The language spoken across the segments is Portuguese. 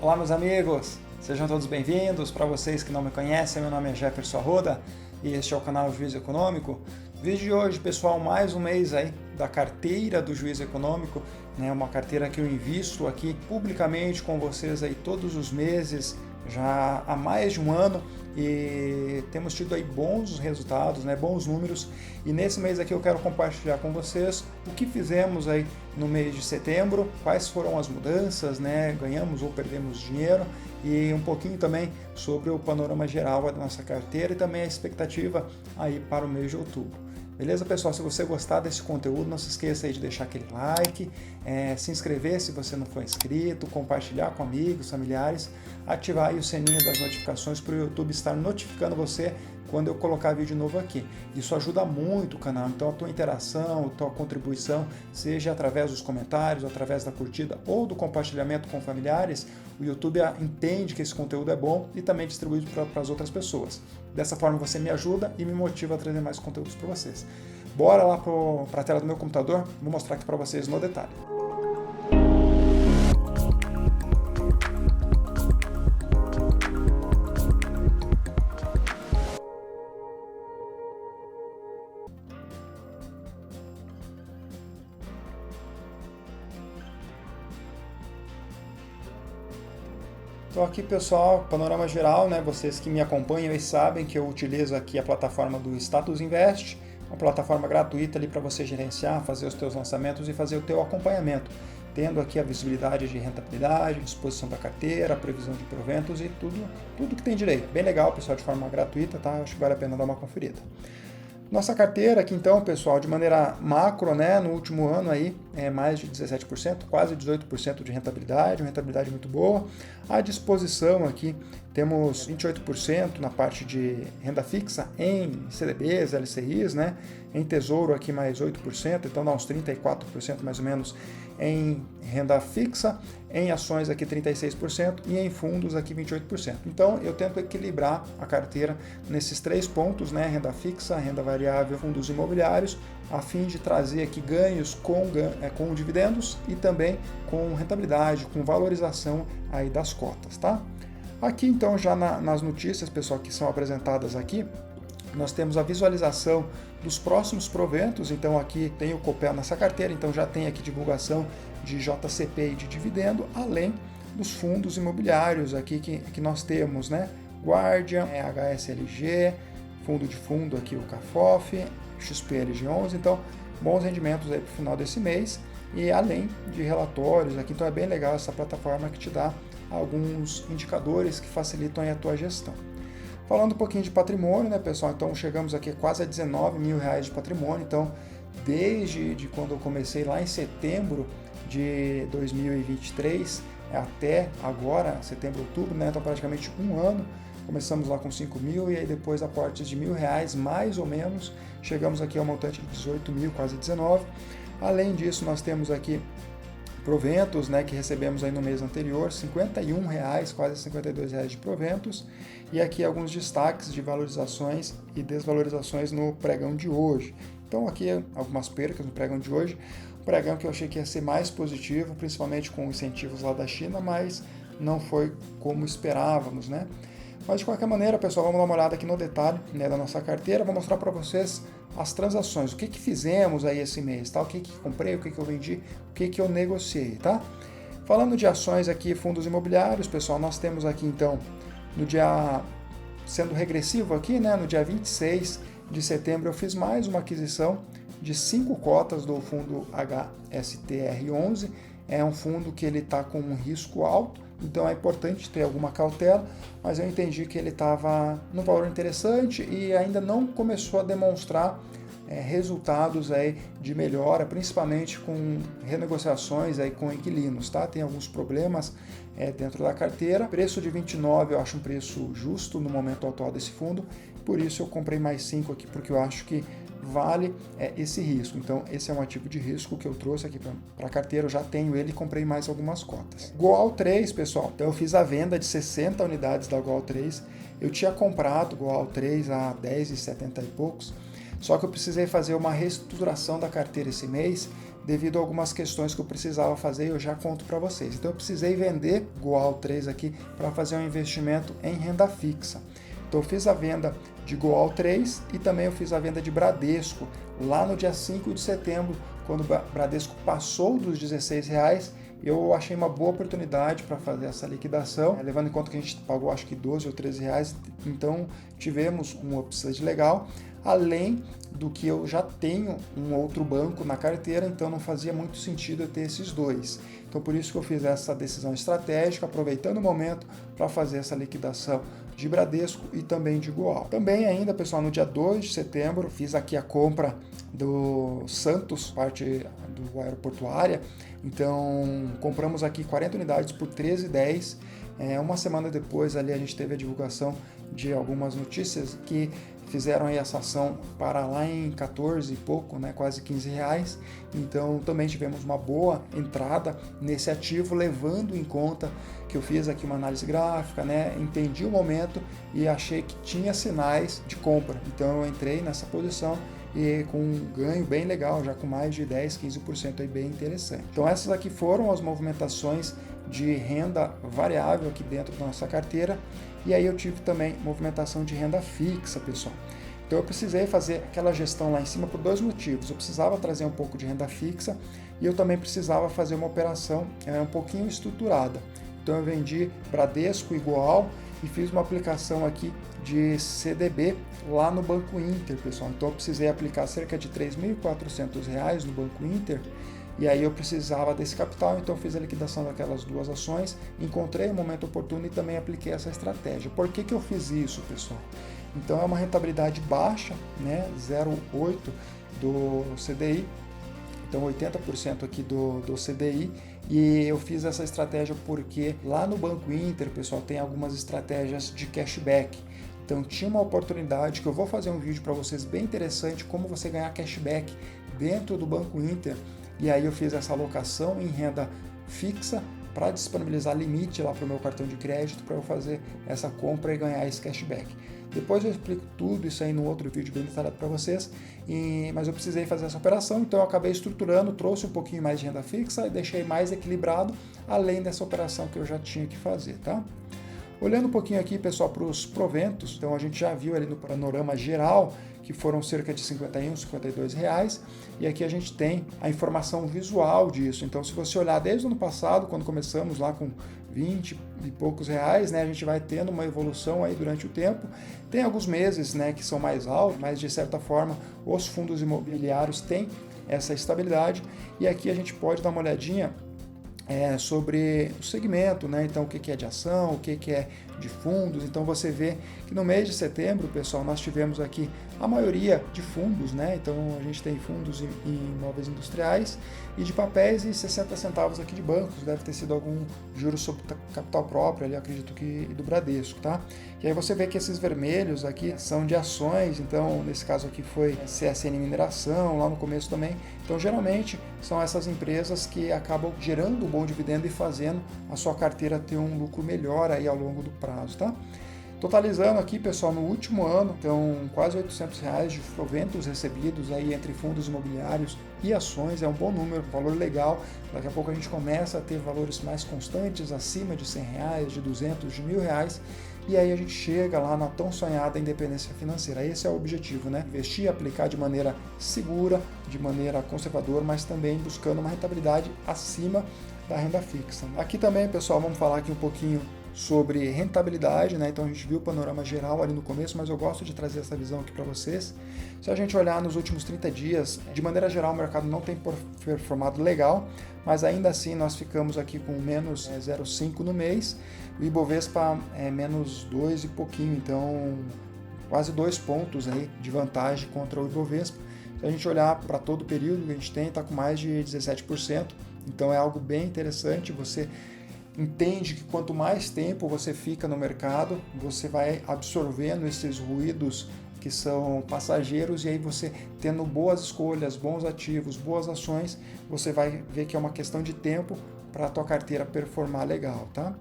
Olá, meus amigos, sejam todos bem-vindos. Para vocês que não me conhecem, meu nome é Jefferson Arruda e este é o canal Juiz Econômico. Vídeo de hoje, pessoal, mais um mês aí da carteira do Juiz Econômico, né? Uma carteira que eu invisto aqui publicamente com vocês aí todos os meses, já há mais de um ano, e temos tido aí bons resultados, né, bons números, e nesse mês aqui eu quero compartilhar com vocês o que fizemos aí no mês de setembro, quais foram as mudanças, né, ganhamos ou perdemos dinheiro, e um pouquinho também sobre o panorama geral da nossa carteira e também a expectativa aí para o mês de outubro. Beleza, pessoal? Se você gostar desse conteúdo, não se esqueça aí de deixar aquele like, se inscrever se você não for inscrito, compartilhar com amigos, familiares, ativar aí o sininho das notificações para o YouTube estar notificando você quando eu colocar vídeo novo aqui. Isso ajuda muito o canal, então a tua interação, a tua contribuição, seja através dos comentários, através da curtida ou do compartilhamento com familiares, o YouTube entende que esse conteúdo é bom e também distribui para as outras pessoas. Dessa forma você me ajuda e me motiva a trazer mais conteúdos para vocês. Bora lá para a tela do meu computador, vou mostrar aqui para vocês no detalhe. Então aqui, pessoal, panorama geral, né? Vocês que me acompanham e sabem que eu utilizo aqui a plataforma do Status Invest, uma plataforma gratuita ali para você gerenciar, fazer os teus lançamentos e fazer o teu acompanhamento, tendo aqui a visibilidade de rentabilidade, disposição da carteira, previsão de proventos e tudo que tem direito. Bem legal, pessoal, de forma gratuita, tá? Acho que vale a pena dar uma conferida. Nossa carteira aqui então, pessoal, de maneira macro, né, no último ano aí é mais de 17%, quase 18% de rentabilidade, uma rentabilidade muito boa. À disposição aqui temos 28% na parte de renda fixa em CDBs, LCIs, né, em tesouro aqui mais 8%, então dá uns 34% mais ou menos em renda fixa, em ações aqui 36% e em fundos aqui 28%. Então eu tento equilibrar a carteira nesses três pontos, né, renda fixa, renda variável, fundos imobiliários, a fim de trazer aqui ganhos com dividendos e também com rentabilidade, com valorização aí das cotas, tá? Aqui então já nas notícias, pessoal, que são apresentadas aqui, nós temos a visualização dos próximos proventos. Então aqui tem o Copel nessa carteira, então já tem aqui divulgação de JCP e de dividendo, além dos fundos imobiliários aqui que nós temos, né? Guardian, HSLG, fundo de fundo aqui o CAFOF, XPLG11, então bons rendimentos aí para o final desse mês, e além de relatórios aqui, então é bem legal essa plataforma que te dá alguns indicadores que facilitam aí a tua gestão. Falando um pouquinho de patrimônio, né, pessoal? Então chegamos aqui quase a 19 mil reais de patrimônio. Então, desde quando eu comecei lá em setembro de 2023 até agora, setembro, outubro, né? Então praticamente um ano. Começamos lá com 5 mil e aí depois aportes de R$1.000 mais ou menos. Chegamos aqui ao montante de 18 mil, quase 19. Além disso, nós temos aqui proventos, né, que recebemos aí no mês anterior, R$51, quase R$52 de proventos, e aqui alguns destaques de valorizações e desvalorizações no pregão de hoje. Então aqui algumas percas no pregão de hoje, um pregão que eu achei que ia ser mais positivo, principalmente com incentivos lá da China, mas não foi como esperávamos, né? Mas de qualquer maneira, pessoal, vamos dar uma olhada aqui no detalhe, né, da nossa carteira, vou mostrar para vocês as transações, o que fizemos aí esse mês, tá? O que comprei, o que eu vendi, o que eu negociei, tá? Falando de ações aqui, fundos imobiliários, pessoal, nós temos aqui então, no dia, sendo regressivo aqui, né, no dia 26 de setembro eu fiz mais uma aquisição de 5 cotas do fundo HSTR11, é um fundo que ele está com um risco alto, então é importante ter alguma cautela, mas eu entendi que ele estava num valor interessante e ainda não começou a demonstrar resultados aí de melhora, principalmente com renegociações aí com inquilinos, tá? Tem alguns problemas dentro da carteira. Preço de 29 eu acho um preço justo no momento atual desse fundo, por isso eu comprei mais 5 aqui, porque eu acho que vale esse risco. Então esse é um ativo de risco que eu trouxe aqui para a carteira, eu já tenho ele e comprei mais algumas cotas. Goal 3, pessoal, então eu fiz a venda de 60 unidades da Goal 3, eu tinha comprado Goal 3 a 10,70 e poucos, só que eu precisei fazer uma reestruturação da carteira esse mês devido a algumas questões que eu precisava fazer e eu já conto para vocês. Então eu precisei vender Goal 3 aqui para fazer um investimento em renda fixa. Então eu fiz a venda de Goal 3 e também eu fiz a venda de Bradesco lá no dia 5 de setembro, quando o Bradesco passou dos R$16, eu achei uma boa oportunidade para fazer essa liquidação, levando em conta que a gente pagou acho que 12 ou 13 reais, então tivemos um upside legal, além do que eu já tenho um outro banco na carteira, então não fazia muito sentido eu ter esses dois. Então por isso que eu fiz essa decisão estratégica, aproveitando o momento para fazer essa liquidação de Bradesco e também de Goal. Também ainda, pessoal, no dia 2 de setembro, fiz aqui a compra do Santos, parte do aeroportuária. Então, compramos aqui 40 unidades por R$13,10. Uma semana depois, ali, a gente teve a divulgação de algumas notícias que fizeram aí essa ação para lá em 14 e pouco, né, quase R$15. Então, também tivemos uma boa entrada nesse ativo, levando em conta que eu fiz aqui uma análise gráfica, né, entendi o momento e achei que tinha sinais de compra. Então, eu entrei nessa posição e com um ganho bem legal, já com mais de 10, 15% aí, bem interessante. Então essas aqui foram as movimentações de renda variável aqui dentro da nossa carteira, e aí eu tive também movimentação de renda fixa, pessoal. Então eu precisei fazer aquela gestão lá em cima por dois motivos. Eu precisava trazer um pouco de renda fixa e eu também precisava fazer uma operação um pouquinho estruturada. Então eu vendi Bradesco e Goal e fiz uma aplicação aqui de CDB lá no Banco Inter, pessoal. Então eu precisei aplicar cerca de R$3.400 no Banco Inter, e aí eu precisava desse capital, então eu fiz a liquidação daquelas duas ações, encontrei o momento oportuno e também apliquei essa estratégia. Por que eu fiz isso, pessoal? Então é uma rentabilidade baixa, né, 0,8 do CDI, então 80% aqui do CDI, e eu fiz essa estratégia porque lá no Banco Inter, pessoal, tem algumas estratégias de cashback. Então tinha uma oportunidade que eu vou fazer um vídeo para vocês bem interessante, como você ganhar cashback dentro do Banco Inter, e aí eu fiz essa alocação em renda fixa para disponibilizar limite lá para o meu cartão de crédito para eu fazer essa compra e ganhar esse cashback. Depois eu explico tudo isso aí no outro vídeo bem detalhado para vocês, mas eu precisei fazer essa operação, então eu acabei estruturando, trouxe um pouquinho mais de renda fixa e deixei mais equilibrado, além dessa operação que eu já tinha que fazer, tá? Olhando um pouquinho aqui, pessoal, para os proventos, então a gente já viu ali no panorama geral que foram cerca de R$51, R$52, e aqui a gente tem a informação visual disso. Então, se você olhar desde o ano passado, quando começamos lá com 20 e poucos reais, né, a gente vai tendo uma evolução aí durante o tempo. Tem alguns meses, né, que são mais altos, mas de certa forma os fundos imobiliários têm essa estabilidade, e aqui a gente pode dar uma olhadinha sobre o segmento, né? Então o que é de ação, o que é de fundos. Então você vê que no mês de setembro, pessoal, nós tivemos aqui a maioria de fundos, né? Então a gente tem fundos em imóveis industriais e de papéis e 60 centavos aqui de bancos, deve ter sido algum juros sobre capital próprio, ali acredito que do Bradesco, tá? E aí você vê que esses vermelhos aqui são de ações, então nesse caso aqui foi CSN Mineração, lá no começo também. Então geralmente são essas empresas que acabam gerando um bom dividendo e fazendo a sua carteira ter um lucro melhor aí ao longo do prazo, tá? Totalizando aqui, pessoal, no último ano, então quase R$800 de proventos recebidos aí entre fundos imobiliários e ações, é um bom número, um valor legal. Daqui a pouco a gente começa a ter valores mais constantes, acima de R$100, de 200, de R$1.000, e aí a gente chega lá na tão sonhada independência financeira. Esse é o objetivo, né? Investir, aplicar de maneira segura, de maneira conservadora, mas também buscando uma rentabilidade acima da renda fixa. Aqui também, pessoal, vamos falar aqui um pouquinho sobre rentabilidade, né? Então a gente viu o panorama geral ali no começo, mas eu gosto de trazer essa visão aqui para vocês. Se a gente olhar nos últimos 30 dias, de maneira geral o mercado não tem performado legal, mas ainda assim nós ficamos aqui com menos 0,5 no mês, o Ibovespa é menos 2 e pouquinho, então quase 2 pontos aí de vantagem contra o Ibovespa. Se a gente olhar para todo o período que a gente tem, está com mais de 17%, então é algo bem interessante. Você entende que quanto mais tempo você fica no mercado, você vai absorvendo esses ruídos que são passageiros, e aí você tendo boas escolhas, bons ativos, boas ações, você vai ver que é uma questão de tempo para a tua carteira performar legal, tá?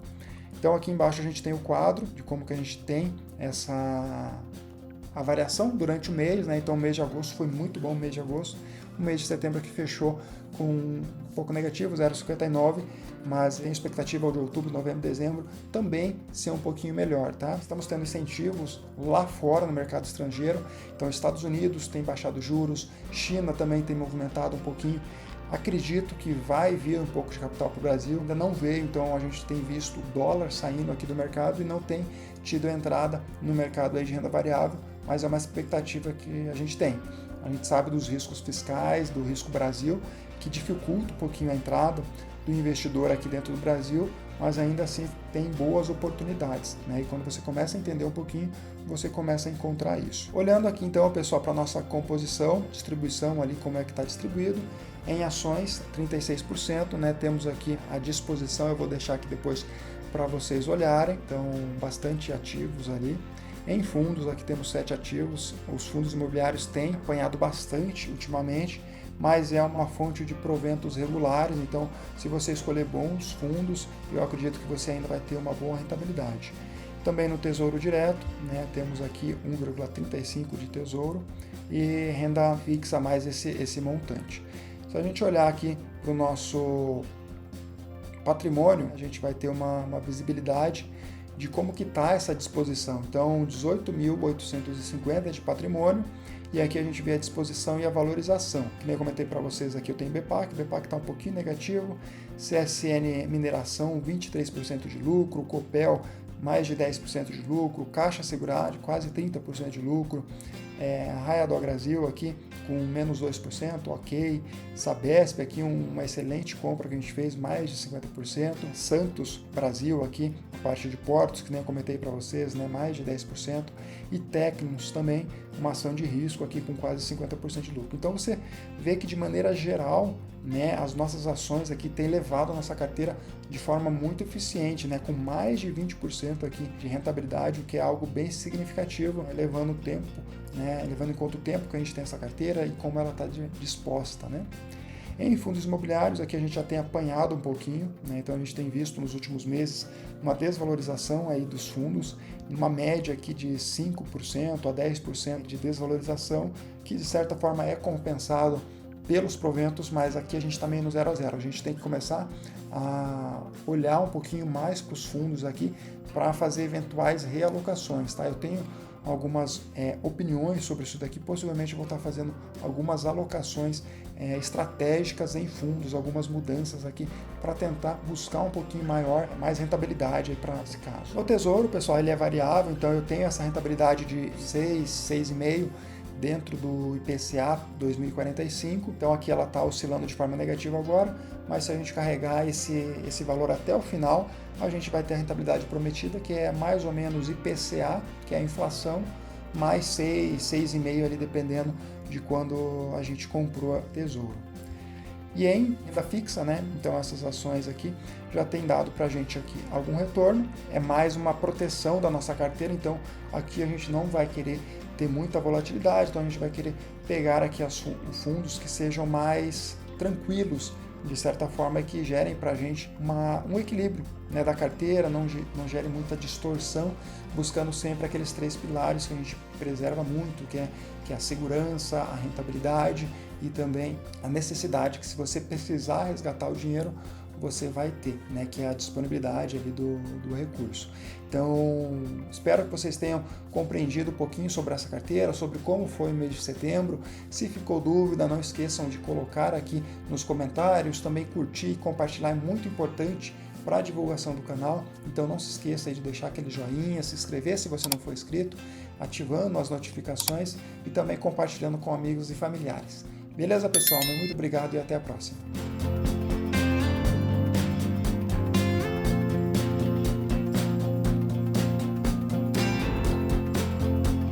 Então aqui embaixo a gente tem o quadro de como que a gente tem a variação durante o mês, né? Então o mês de agosto foi muito bom, o mês de agosto. o mês de setembro que fechou com um pouco negativo, 0,59, mas tem expectativa de outubro, novembro, dezembro também ser um pouquinho melhor, tá? Estamos tendo incentivos lá fora no mercado estrangeiro, então Estados Unidos tem baixado juros, China também tem movimentado um pouquinho. Acredito que vai vir um pouco de capital para o Brasil, ainda não veio, então a gente tem visto o dólar saindo aqui do mercado e não tem tido entrada no mercado aí de renda variável, mas é uma expectativa que a gente tem. A gente sabe dos riscos fiscais, do risco Brasil, que dificulta um pouquinho a entrada do investidor aqui dentro do Brasil, mas ainda assim tem boas oportunidades, né? E quando você começa a entender um pouquinho, você começa a encontrar isso. Olhando aqui então, pessoal, para a nossa composição, distribuição ali, como é que está distribuído, em ações, 36%, né? Temos aqui a disposição, eu vou deixar aqui depois para vocês olharem, então bastante ativos ali. Em fundos, aqui temos 7 ativos, os fundos imobiliários têm apanhado bastante ultimamente, mas é uma fonte de proventos regulares, então se você escolher bons fundos, eu acredito que você ainda vai ter uma boa rentabilidade. Também no Tesouro Direto, né, temos aqui 1,35 de Tesouro e renda fixa mais esse montante. Se a gente olhar aqui para o nosso patrimônio, a gente vai ter uma visibilidade de como que está essa disposição. Então, 18.850 de patrimônio, e aqui a gente vê a disposição e a valorização. Que nem eu comentei para vocês aqui, eu tenho BPAC, o BPAC está um pouquinho negativo, CSN Mineração 23% de lucro, Copel mais de 10% de lucro, Caixa Seguridade quase 30% de lucro, Raia do Brasil aqui com menos 2%, ok, Sabesp aqui uma excelente compra que a gente fez, mais de 50%, Santos Brasil aqui, a parte de portos, que nem eu comentei para vocês, né, mais de 10%, e Tecnos também, uma ação de risco aqui com quase 50% de lucro. Então você vê que de maneira geral, né, as nossas ações aqui têm levado a nossa carteira de forma muito eficiente, né, com mais de 20% aqui de rentabilidade, o que é algo bem significativo, né, levando o tempo, né, levando em conta o tempo que a gente tem essa carteira e como ela está disposta, né. Em fundos imobiliários, aqui a gente já tem apanhado um pouquinho, né? Então a gente tem visto nos últimos meses uma desvalorização aí dos fundos, uma média aqui de 5% a 10% de desvalorização, que de certa forma é compensado pelos proventos, mas aqui a gente está meio no 0 a 0. A gente tem que começar a olhar um pouquinho mais para os fundos aqui para fazer eventuais realocações, tá? Eu tenho algumas opiniões sobre isso daqui, possivelmente eu vou estar fazendo algumas alocações estratégicas em fundos, algumas mudanças aqui para tentar buscar um pouquinho mais rentabilidade para esse caso. No Tesouro, pessoal, ele é variável, então eu tenho essa rentabilidade de 6,5 dentro do IPCA 2045, então aqui ela está oscilando de forma negativa agora, mas se a gente carregar esse valor até o final, a gente vai ter a rentabilidade prometida, que é mais ou menos IPCA, que é a inflação, mais 6,5 ali, dependendo de quando a gente comprou Tesouro. E em renda fixa, né? Então essas ações aqui já tem dado para a gente aqui algum retorno, é mais uma proteção da nossa carteira, então aqui a gente não vai querer ter muita volatilidade, então a gente vai querer pegar aqui fundos que sejam mais tranquilos, de certa forma, que gerem para a gente um equilíbrio, né, da carteira, não gere muita distorção, buscando sempre aqueles 3 pilares que a gente preserva muito, que é a segurança, a rentabilidade e também a necessidade, que se você precisar resgatar o dinheiro, você vai ter, né, que é a disponibilidade ali do recurso. Então, espero que vocês tenham compreendido um pouquinho sobre essa carteira, sobre como foi o mês de setembro. Se ficou dúvida, não esqueçam de colocar aqui nos comentários, também curtir e compartilhar, é muito importante para a divulgação do canal. Então não se esqueça de deixar aquele joinha, se inscrever se você não for inscrito, ativando as notificações e também compartilhando com amigos e familiares. Beleza, pessoal? Muito obrigado e até a próxima.